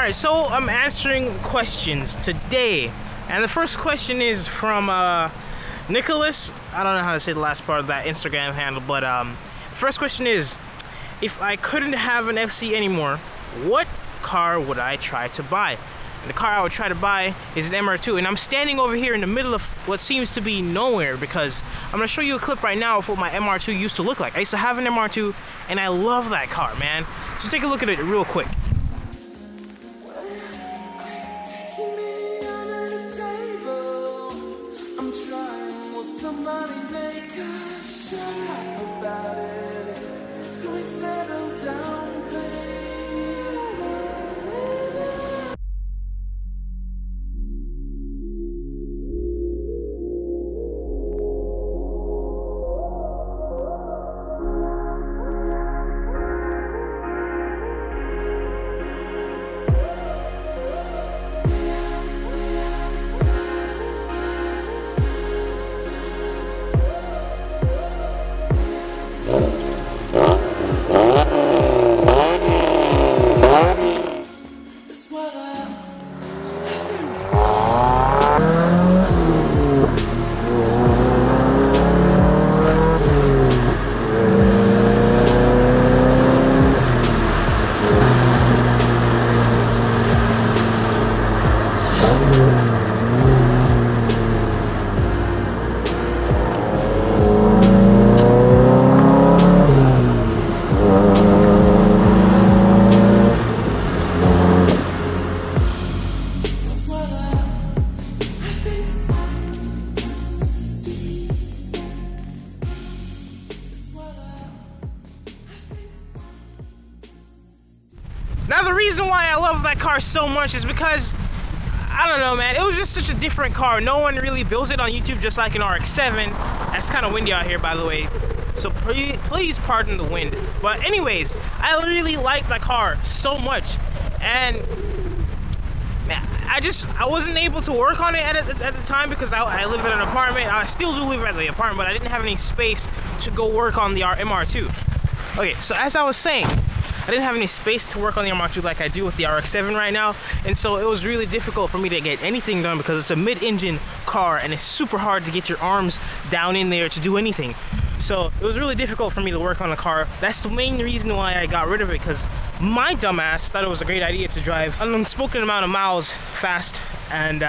Alright, so I'm answering questions today. And the first question is from Nicholas. I don't know how to say the last part of that Instagram handle, but the first question is, if I couldn't have an FC anymore, what car would I try to buy? And the car I would try to buy is an MR2, and I'm standing over here in the middle of what seems to be nowhere because I'm gonna show you a clip right now of what my MR2 used to look like. I used to have an MR2, and I love that car, man. Just take a look at it real quick. Now the reason why I love that car so much is because, I don't know, man, it was just such a different car. No one really builds it on YouTube just like an RX-7. It's kind of windy out here, by the way, so please pardon the wind. But anyways, I really like that car so much, and man, I wasn't able to work on it at the time because I lived in an apartment. I still do live at the apartment, but I didn't have any space to go work on the MR2. Okay, so as I was saying, I didn't have any space to work on the MR2 like I do with the RX-7 right now, and so it was really difficult for me to get anything done because it's a mid-engine car and it's super hard to get your arms down in there to do anything. So it was really difficult for me to work on the car. That's the main reason why I got rid of it, because my dumbass thought it was a great idea to drive an unspoken amount of miles fast and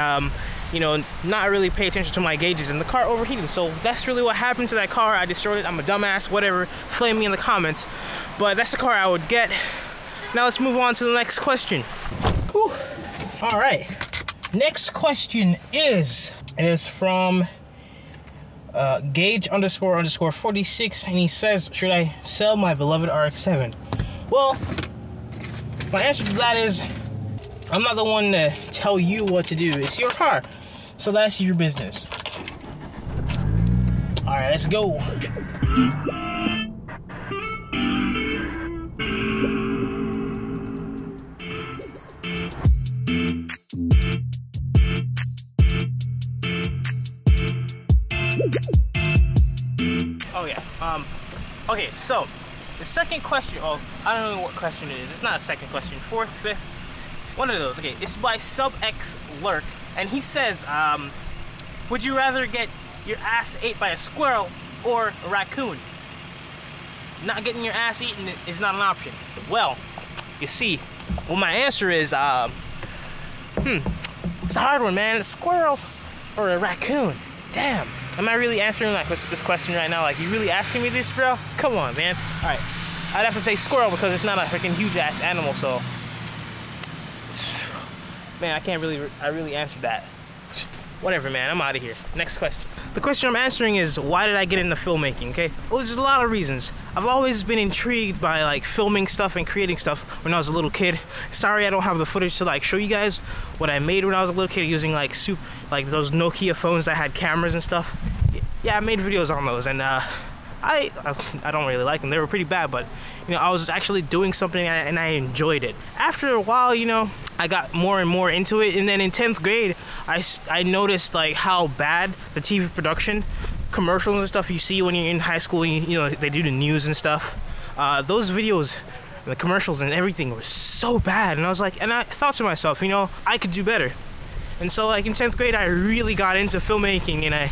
you know, not really pay attention to my gauges, and the car overheated. So that's really what happened to that car. I destroyed it. I'm a dumbass, whatever. Flame me in the comments. But that's the car I would get. Now let's move on to the next question. Whew. All right. Next question is from Gauge__46, and he says, should I sell my beloved RX-7? Well, my answer to that is, I'm not the one to tell you what to do. It's your car, so that's your business. All right, let's go. Oh yeah. Okay, so the second question. Oh, I don't know what question it is. It's not a second question. Fourth, fifth. One of those. Okay, it's by SubX Lurk, and he says, would you rather get your ass ate by a squirrel or a raccoon? Not getting your ass eaten is not an option. Well, you see, well, my answer is, it's a hard one, man. A squirrel or a raccoon? Damn. Am I really answering like this question right now? Like, you really asking me this, bro? Come on, man. All right, I'd have to say squirrel because it's not a freaking huge ass animal, so. Man, I really answered that. Whatever, man, I'm out of here. Next question. The question I'm answering is, why did I get into filmmaking, okay? Well, there's a lot of reasons. I've always been intrigued by like filming stuff and creating stuff when I was a little kid. Sorry I don't have the footage to like show you guys what I made when I was a little kid using like those Nokia phones that had cameras and stuff. Yeah, I made videos on those, and I don't really like them. They were pretty bad, but you know, I was actually doing something and I enjoyed it. After a while, you know, I got more and more into it, and then in 10th grade, I noticed like how bad the TV production, commercials and stuff you see when you're in high school, you know, they do the news and stuff. Those videos and the commercials and everything was so bad. And I was like, and I thought to myself, you know, I could do better. And so like in 10th grade, I really got into filmmaking, and I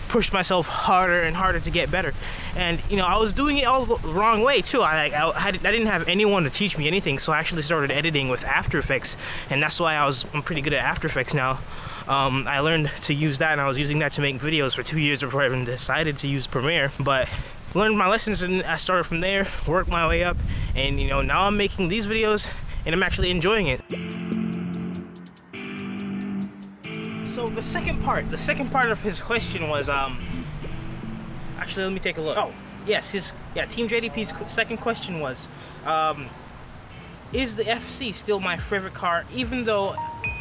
pushed myself harder and harder to get better. And you know, I was doing it all the wrong way too. I didn't have anyone to teach me anything, so I actually started editing with After Effects, and that's why I'm pretty good at After Effects now. I learned to use that, and I was using that to make videos for 2 years before I even decided to use Premiere. But learned my lessons, and I started from there, worked my way up, and you know, now I'm making these videos and I'm actually enjoying it. So the second part of his question was, actually, let me take a look. Oh, yes, Team JDP's second question was, is the FC still my favorite car, even though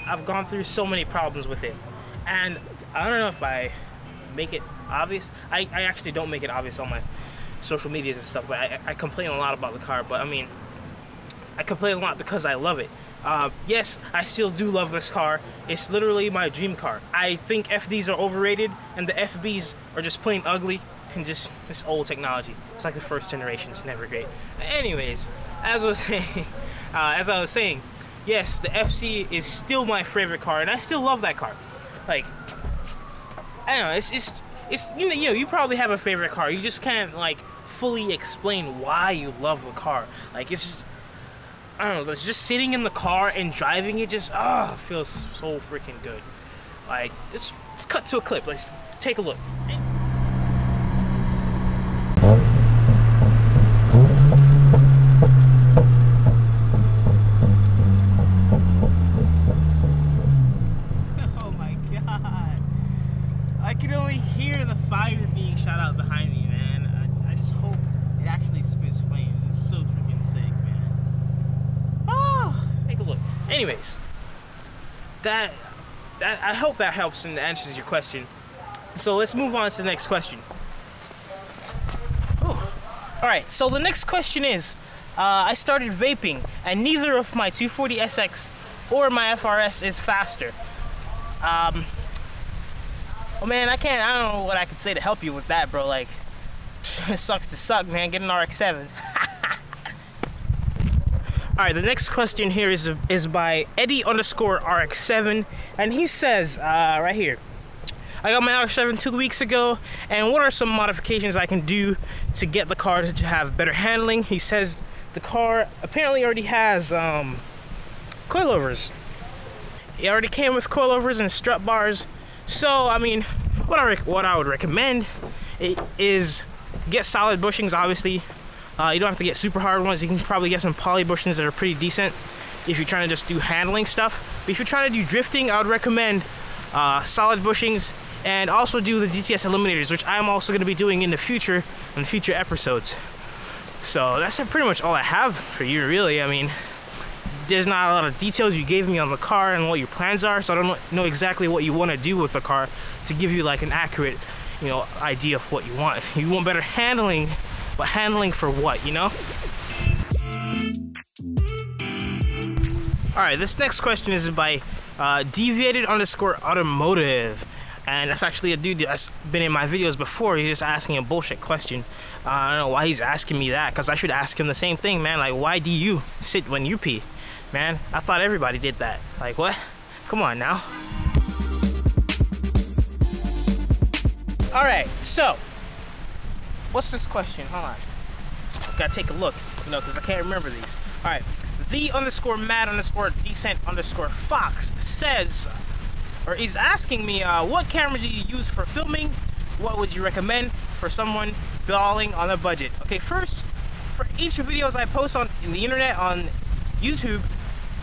I've gone through so many problems with it? And I don't know if I make it obvious. I actually don't make it obvious on my social medias and stuff, but I complain a lot about the car. But I mean, I complain a lot because I love it. Yes, I still do love this car. It's literally my dream car. I think FDs are overrated, and the FBs are just plain ugly, and just this old technology. It's like the first generation. It's never great. Anyways, as I was saying, yes, the FC is still my favorite car, and I still love that car. Like, I don't know. It's you know, you probably have a favorite car. You just can't like fully explain why you love the car. Like, it's just, I don't know, it's just sitting in the car and driving it just, feels so freaking good. Like, let's cut to a clip. Let's take a look. Oh my god. I can only hear the fire being shot out behind me, man. I just hope it actually spits flames. It's so freaking sick, man. Take a look. Anyways, I hope that helps and answers your question. So let's move on to the next question. Alright, so the next question is, I started vaping, and neither of my 240SX or my FRS is faster. Well, man, I don't know what I could say to help you with that, bro. Like, it sucks to suck, man. Get an RX-7. Alright, the next question here is by Eddie_RX7, and he says, right here, I got my RX-7 2 weeks ago, and what are some modifications I can do to get the car to have better handling? He says the car apparently already has coilovers. It already came with coilovers and strut bars. So, I mean, what I would recommend is get solid bushings, obviously. You don't have to get super hard ones. You can probably get some poly bushings that are pretty decent if you're trying to just do handling stuff. But if you're trying to do drifting, I would recommend solid bushings, and also do the GTS eliminators, which I'm also going to be doing in the future episodes. So that's pretty much all I have for you, really. I mean, there's not a lot of details you gave me on the car and what your plans are, so I don't know exactly what you want to do with the car to give you like an accurate, you know, idea of what you want. You want better handling, but handling for what, you know? Alright, this next question is by Deviated_automotive. And that's actually a dude that's been in my videos before. He's just asking a bullshit question. I don't know why he's asking me that, because I should ask him the same thing, man. Like, why do you sit when you pee? Man, I thought everybody did that. Like, what? Come on now. Alright, so what's this question? Hold on. Gotta take a look, you know, because I can't remember these. Alright. The_mad_decent_fox says, or he's asking me, what cameras do you use for filming? What would you recommend for someone balling on a budget? Okay, first, for each of the videos I post on the internet, on YouTube,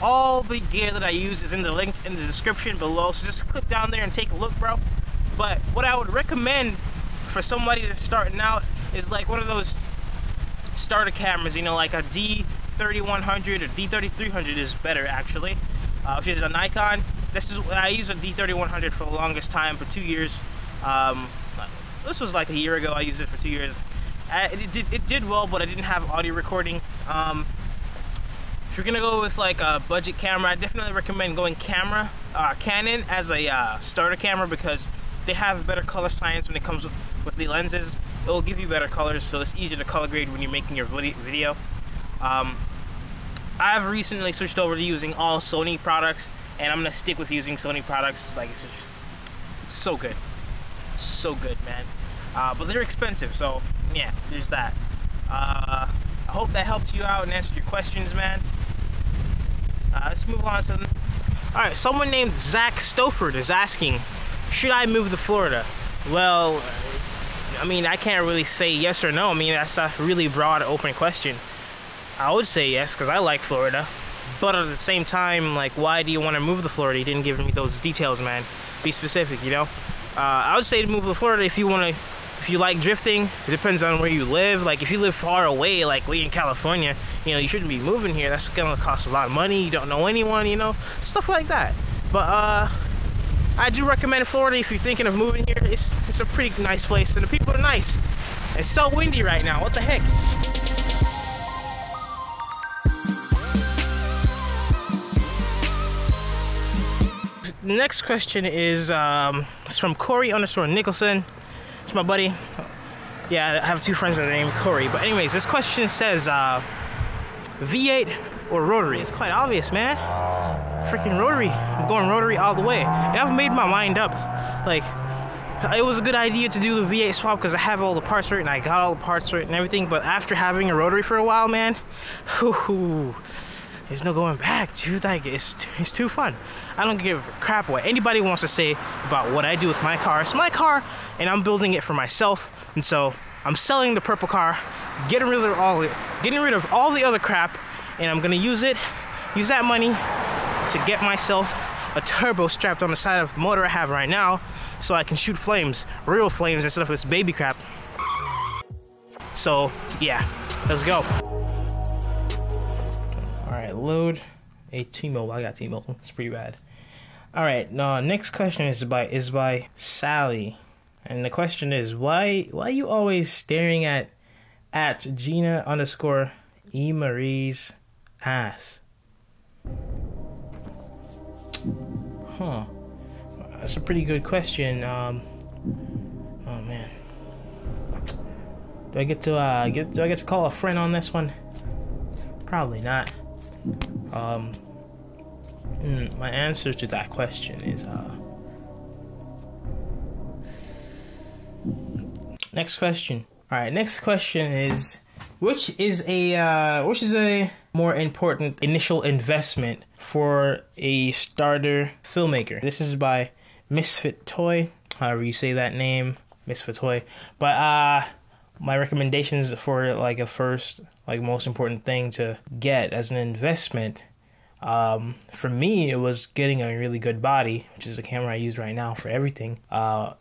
all the gear that I use is in the link in the description below, so just click down there and take a look, bro. But what I would recommend for somebody that's starting out is like one of those starter cameras, you know, like a D3100 or D3300 is better actually, which is a Nikon. I used a D3100 for the longest time, for 2 years. This was like a year ago. I used it for 2 years. It did well, but I didn't have audio recording. If you're gonna go with like a budget camera, I definitely recommend going Canon as a starter camera, because they have better color science when it comes with the lenses. It will give you better colors, so it's easier to color grade when you're making your video. I've recently switched over to using all Sony products, and I'm gonna stick with using Sony products. Like, it's just so good, man. But they're expensive, so yeah, there's that. I hope that helped you out and answered your questions, man. Let's move on to them. All right, someone named Zach Stoford is asking, should I move to Florida? Well, I mean, I can't really say yes or no. I mean, that's a really broad, open question. I would say yes, because I like Florida. But at the same time, like, why do you want to move to Florida? You didn't give me those details, man. Be specific, you know? I would say to move to Florida if you like drifting. It depends on where you live. Like, if you live far away, like way in California, you know, you shouldn't be moving here. That's gonna cost a lot of money. You don't know anyone, you know, stuff like that. But I do recommend Florida if you're thinking of moving here. It's a pretty nice place, and the people are nice. It's so windy right now. What the heck? The next question is it's from Corey_Nicholson. It's my buddy. Yeah, I have two friends that are named Corey. But anyways, this question says V8 or rotary. It's quite obvious, man. Freaking rotary. I'm going rotary all the way. And I've made my mind up. Like, it was a good idea to do the V8 swap because I have all the parts for it and I got all the parts for it and everything. But after having a rotary for a while, man, there's no going back, dude. Like, it's too fun. I don't give a crap what anybody wants to say about what I do with my car. It's my car, and I'm building it for myself. And so I'm selling the purple car, getting rid of all the other crap, and I'm gonna use that money to get myself a turbo strapped on the side of the motor I have right now, so I can shoot flames, real flames, instead of this baby crap. So yeah, let's go. Alright, load a T-Mobile. I got T-Mobile. It's pretty bad. Alright, now next question is by Sally. And the question is, why are you always staring at Gina_E Marie's ass? Huh. That's a pretty good question. Oh man. Do I get to call a friend on this one? Probably not. My answer to that question is next question. All right, next question is which is a more important initial investment for a starter filmmaker? This is by Misfit Toy, however you say that name, Misfit Toy. But my recommendations for like a first, like most important thing to get as an investment, for me, it was getting a really good body, which is the camera I use right now for everything. But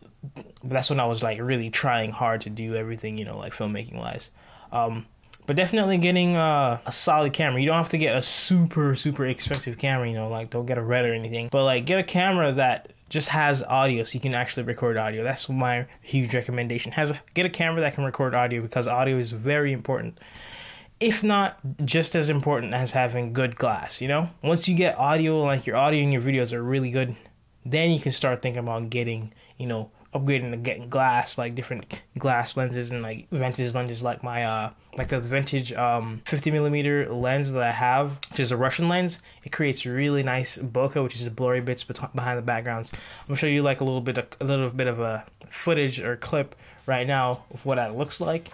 that's when I was like really trying hard to do everything, you know, like filmmaking wise. But definitely getting a solid camera. You don't have to get a super expensive camera, you know, like don't get a Red or anything. But like get a camera that just has audio, so you can actually record audio. That's my huge recommendation. Get a camera that can record audio, because audio is very important, if not just as important as having good glass. You know, once you get audio, like your audio and your videos are really good, then you can start thinking about getting, you know, upgrading to getting glass, like different glass lenses and like vintage lenses, like my like the vintage 50mm lens that I have, which is a Russian lens. It creates really nice bokeh, which is the blurry bits behind the backgrounds. I'm gonna show you like a little bit of a footage or clip right now of what that looks like.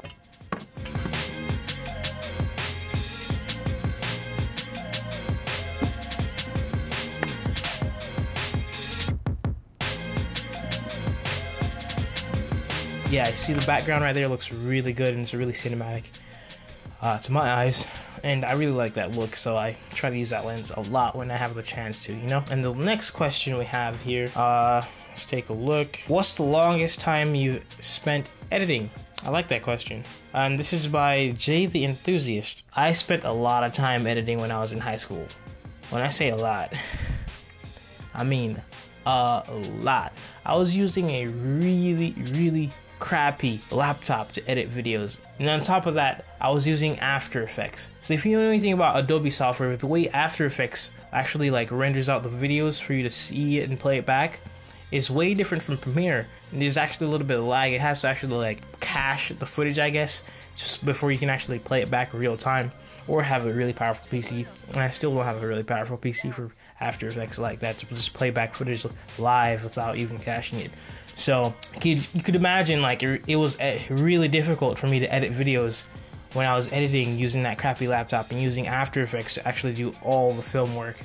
Yeah, I see the background right there looks really good, and it's really cinematic to my eyes, and I really like that look, so I try to use that lens a lot when I have the chance to, you know. And the next question we have here, let's take a look. What's the longest time you've spent editing? I like that question. And this is by Jay the Enthusiast. I spent a lot of time editing when I was in high school. When I say a lot, I mean a lot. I was using a really crappy laptop to edit videos, and on top of that I was using After Effects. So if you know anything about Adobe software, the way After Effects actually like renders out the videos for you to see it and play it back, is way different from Premiere. And there's actually a little bit of lag. It has to actually like cache the footage, I guess, just before you can actually play it back in real time, or have a really powerful PC. And I still don't have a really powerful PC for After Effects like that to just play back footage live without even caching it. So you could imagine, like, it was really difficult for me to edit videos when I was editing using that crappy laptop and using After Effects to actually do all the film work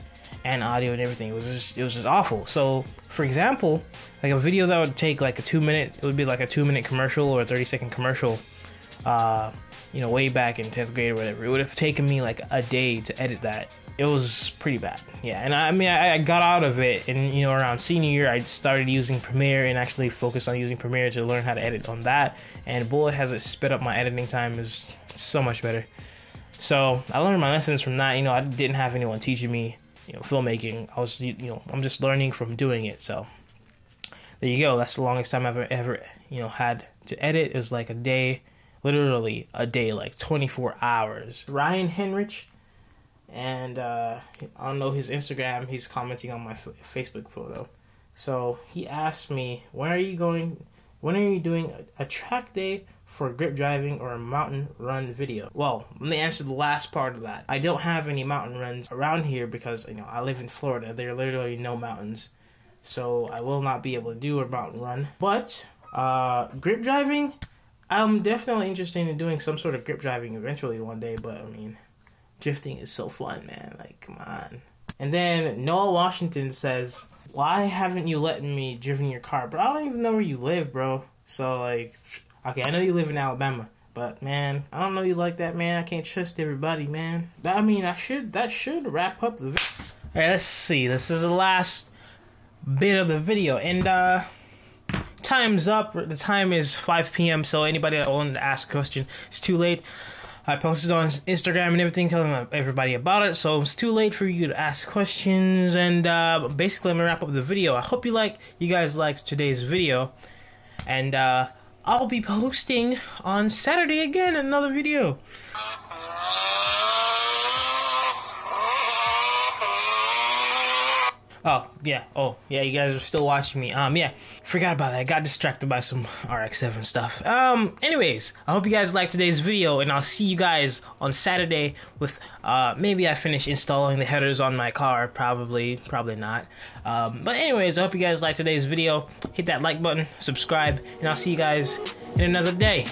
and audio and everything. It was just awful. So for example, like a video that would take like a 2-minute, it would be like a 2-minute commercial or a 30-second commercial, you know, way back in 10th grade or whatever, it would have taken me like a day to edit that. It was pretty bad. Yeah, and I mean, I got out of it, and you know, around senior year, I started using Premiere and actually focused on using Premiere to learn how to edit on that. And boy, has it sped up my editing time. Is so much better. So I learned my lessons from that. You know, I didn't have anyone teaching me, you know, filmmaking. I was, you know, I'm just learning from doing it. So there you go. That's the longest time I've ever you know, had to edit. It was like a day, literally a day, like 24 hours. Ryan Henrich. And I don't know his Instagram. He's commenting on my Facebook photo. So he asked me, when are you doing a track day for grip driving or a mountain run video? Well, let me answer the last part of that. I don't have any mountain runs around here because, you know, I live in Florida. There are literally no mountains, so I will not be able to do a mountain run. But grip driving, I'm definitely interested in doing some sort of grip driving eventually one day. But I mean, drifting is so fun, man. Like, come on. And then Noah Washington says, why haven't you let me driven your car? Bro, I don't even know where you live, bro. So, like, okay, I know you live in Alabama, but, man, I don't know you like that, man. I can't trust everybody, man. I mean, that should wrap up the video. Alright, let's see. This is the last bit of the video. And, time's up. The time is 5 p.m., so anybody that wanted to ask a question, it's too late. I posted on Instagram and everything, telling everybody about it, so it's too late for you to ask questions. And basically, I'm gonna wrap up the video. I hope you guys liked today's video, and I'll be posting on Saturday again another video. Oh yeah, you guys are still watching me. Yeah, forgot about that. I got distracted by some RX-7 stuff. Anyways, I hope you guys liked today's video, and I'll see you guys on Saturday with, maybe I finish installing the headers on my car. Probably not. But anyways, I hope you guys liked today's video. Hit that like button, subscribe, and I'll see you guys in another day.